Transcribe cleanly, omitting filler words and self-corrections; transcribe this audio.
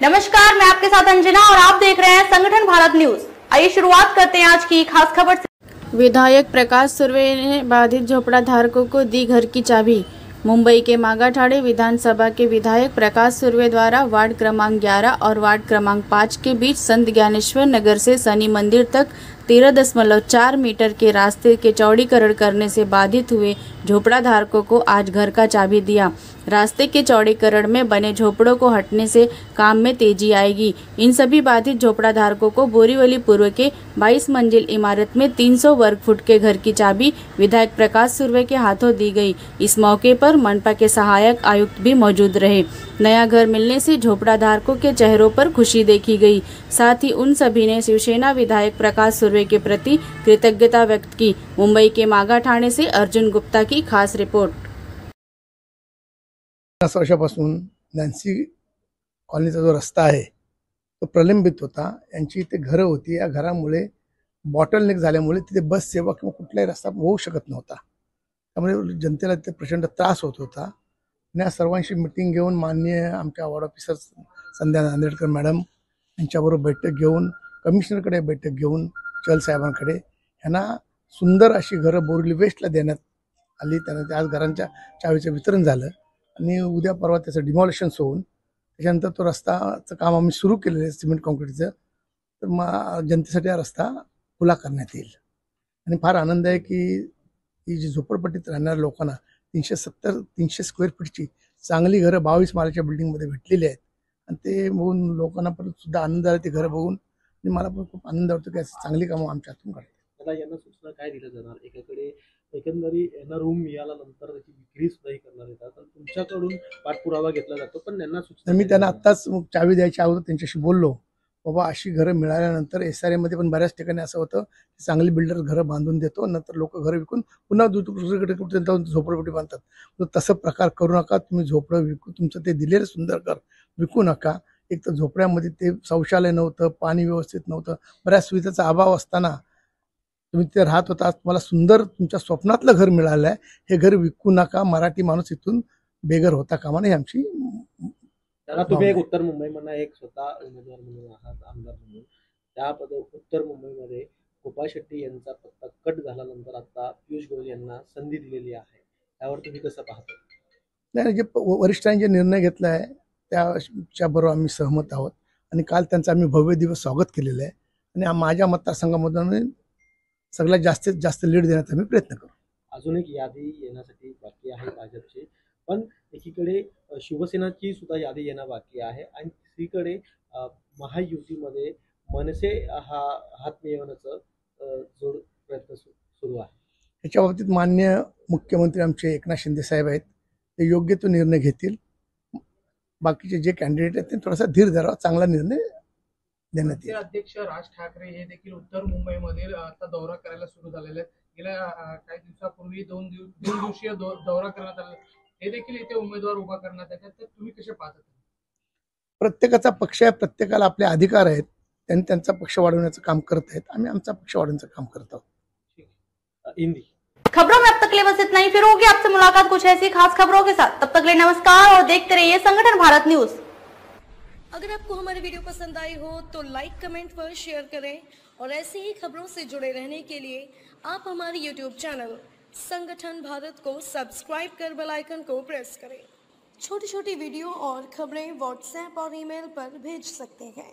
नमस्कार, मैं आपके साथ अंजना और आप देख रहे हैं संगठन भारत न्यूज। आइए शुरुआत करते हैं आज की खास खबर से। विधायक प्रकाश सुर्वे ने बाधित झोपड़ा धारकों को दी घर की चाबी। मुंबई के मागाठाणे विधानसभा के विधायक प्रकाश सुर्वे द्वारा वार्ड क्रमांक 11 और वार्ड क्रमांक 5 के बीच संत ज्ञानेश्वर नगर से शनि मंदिर तक 13.4 मीटर के रास्ते के चौड़ीकरण करने से बाधित हुए झोपड़ा धारकों को आज घर का चाबी दिया। रास्ते के चौड़ीकरण में बने झोपड़ों को हटने से काम में तेजी आएगी। इन सभी बाधित झोपड़ा धारकों को बोरीवली पूर्व के 22 मंजिल इमारत में 300 वर्ग फुट के घर की चाबी विधायक प्रकाश सुर्वे के हाथों दी गई। इस मौके पर मनपा के सहायक आयुक्त भी मौजूद रहे। नया घर मिलने से झोपड़ा धारकों के चेहरों पर खुशी देखी गई। साथ ही उन सभी ने शिवसेना विधायक प्रकाश सुर्वे के प्रति कृतज्ञता व्यक्त की। मुंबई के मागाठाणे से अर्जुन गुप्ता की खास रिपोर्ट। 50 वर्षापासून नॅन्सी कॉलनीचा जो रस्ता आहे तो प्रलंबित होता। यांची इथे घरं होती, या घरामुळे बॉटलनेक झाल्यामुळे तिथे बस सेवा किंवा कुठलाही रस्ता होऊ शकत नव्हता। त्यामुळे जनतेला तिथे प्रचंड त्रास होत होता। आणि या सर्वांशी मिटिंग घेऊन माननीय आमच्या वॉर्ड ऑफिसर संध्या नांदेडकर मॅडम यांच्याबरोबर बैठक घेऊन, कमिशनरकडे बैठक घेऊन, चल साहेबांकडे यांना सुंदर अशी घरं बोरिवली वेस्टला देण्यात आली। त्यांना आज घरांच्या चावीचं वितरण झालं आणि उद्या परवा त्याचं डिमॉलिशन होऊन त्याच्यानंतर तो रस्ताचं काम आम्ही सुरू केलेलं आहे सिमेंट कॉन्क्रीटचं। तर मग जनतेसाठी हा रस्ता खुला करण्यात येईल आणि फार आनंद आहे की ही जी झोपडपट्टीत राहणाऱ्या लोकांना 370-300 स्क्वेअर फीटची चांगली घरं 22 माळ्याच्या बिल्डिंगमध्ये भेटलेली आहेत आणि ते बघून लोकांना पण सुद्धा आनंद आला ते घरं बघून। आणि मला पण खूप आनंद वाटतो की अशी चांगली कामं आमच्या हातून करतात। त्याला यांना सूचना काय दिलं जाणार? एकाकडे एकंदरी यांना रूम मिळाल्यानंतर त्याची विक्री सुद्धा करणार येतात, तर तुमच्याकडून पाठपुरावा घेतला जातो, पण यांना सूचना मी त्यांना आत्ताच चावी द्यायच्या अगोदर त्यांच्याशी बोललो, बाबा अशी घरं मिळाल्यानंतर SRA मध्ये पण बऱ्याच ठिकाणी असं होतं की चांगली बिल्डर घरं बांधून देतो, नंतर लोक घरं विकून पुन्हा दुसरीकडे कुठे झोपडपट्टी बांधतात। तर तसं प्रकार करू नका। तुम्ही झोपडं विकू, तुमचं ते दिलेलं सुंदर घर विकू नका। एक तर झोपड्यामध्ये ते शौचालय नव्हतं, पाणी व्यवस्थित नव्हतं, बऱ्याच सुविधेचा अभाव असताना तुम्ही ते राहत होता। तुम्हाला सुंदर तुमच्या स्वप्नातलं घर मिळालं आहे, हे घर विकू नका। मराठी माणूस इथून बेघर होता कामा नये आमची। त्याला तुम्ही एक उत्तर मुंबईमधून एक स्वतः उमेदवार म्हणून आहात, आमदार म्हणून, त्या उत्तर मुंबईमध्ये गोपाळ शेट्टी यांचा पत्ता कट झाल्यानंतर आता पियुष गोयल यांना संधी दिलेली आहे, त्यावर तुम्ही कसं पाहता? नाही, जे वरिष्ठांनी जे निर्णय घेतला आहे त्याच्याबरोबर आम्ही सहमत आहोत आणि काल त्यांचं आम्ही भव्य दिवस स्वागत केलेलं आहे आणि माझ्या मतदारसंघामधून सगळ्यात जास्तीत जास्त लीड देण्याचा आम्ही प्रयत्न करू। अजून एक यादी येण्यासाठी बाकी आहे भाजपची, पण एकीकडे शिवसेनाची सुद्धा यादी येणं बाकी आहे आणि दुसरीकडे महायुतीमध्ये मनसे हा हात मिळवण्याचं जोड प्रयत्न सुरू आहे। याच्या बाबतीत माननीय मुख्यमंत्री आमचे एकनाथ शिंदे साहेब आहेत, ते योग्य तो निर्णय घेतील। बाकीचे जे कॅन्डिडेट आहेत ते थोडासा धीर धरावा, चांगला निर्णय देण्यात येईल। अध्यक्ष राज ठाकरे हे देखील उत्तर मुंबईमध्ये आता दौरा करायला सुरू झालेले आहेत। गेल्या काही दिवसापूर्वी दोन दिवसीय दौरा करण्यात आला, हे देखील इथे उमेदवार उभा करण्यात येतात, तर तुम्ही कसे पाहता? प्रत्येकाचा पक्ष आहे, प्रत्येकाला आपले अधिकार आहेत, त्यांनी त्यांचा पक्ष वाढवण्याचं काम करत आहेत, आम्ही आमचा पक्ष वाढवण्याचं काम करत आहोत। हिंदी खबरों में अब तक के लिए बस इतना ही। फिर होगी आपसे मुलाकात कुछ ऐसी खास खबरों के साथ। तब तक के लिए नमस्कार और देखते रहिए संगठन भारत न्यूज। अगर आपको हमारी वीडियो पसंद आई हो तो लाइक, कमेंट पर शेयर करें और ऐसी ही खबरों से जुड़े रहने के लिए आप हमारे YouTube चैनल संगठन भारत को सब्सक्राइब कर बेल आइकन को प्रेस करें। छोटी छोटी वीडियो और खबरें व्हाट्सएप और ईमेल पर भेज सकते हैं।